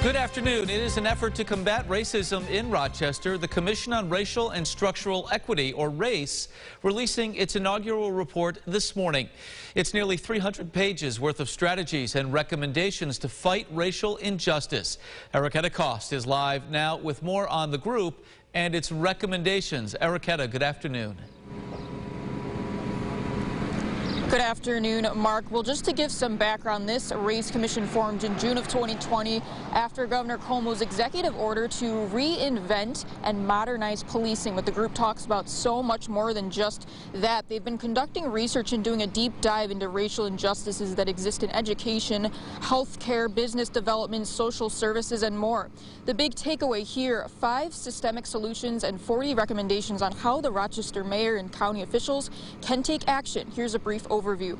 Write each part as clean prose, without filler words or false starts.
Good afternoon. It is an effort to combat racism in Rochester. The Commission on Racial and Structural Equity, or RACE, releasing its inaugural report this morning. It's nearly 300 pages worth of strategies and recommendations to fight racial injustice. Erica Cost is live now with more on the group and its recommendations. Erica, good afternoon. Good afternoon, Mark. Well, just to give some background, this RASE Commission formed in June of 2020 after Governor Cuomo's executive order to reinvent and modernize policing. But the group talks about so much more than just that. They've been conducting research and doing a deep dive into racial injustices that exist in education, healthcare, business development, social services, and more. The big takeaway here, 5 systemic solutions and 40 recommendations on how the Rochester mayor and county officials can take action. Here's a brief overview.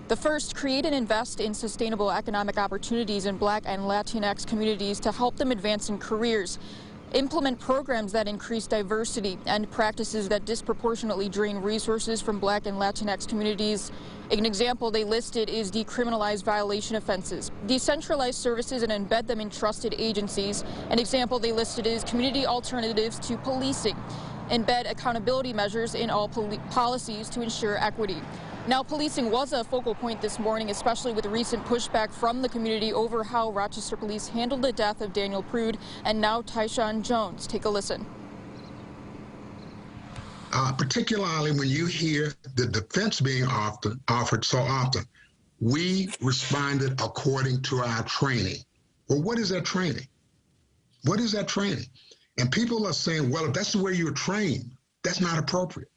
The first, create and invest in sustainable economic opportunities in Black and Latinx communities to help them advance in careers. Implement programs that increase diversity and practices that disproportionately drain resources from Black and Latinx communities. An example they listed is decriminalize violation offenses, decentralize services and embed them in trusted agencies. An example they listed is community alternatives to policing, embed accountability measures in all policies to ensure equity. Now, policing was a focal point this morning, especially with recent pushback from the community over how Rochester police handled the death of Daniel Prude and now Tyshawn Jones. Take a listen. Particularly when you hear the defense being offered so often, we responded according to our training. Well, what is that training? What is that training? And people are saying, well, if that's the way you're trained, that's not appropriate.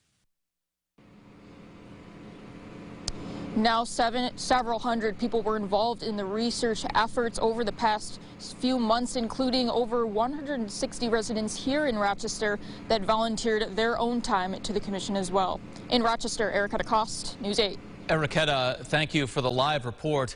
Now, several hundred people were involved in the research efforts over the past few months, including over 160 residents here in Rochester that volunteered their own time to the commission as well. In Rochester, Erica Cost, News 8. Erica, thank you for the live report.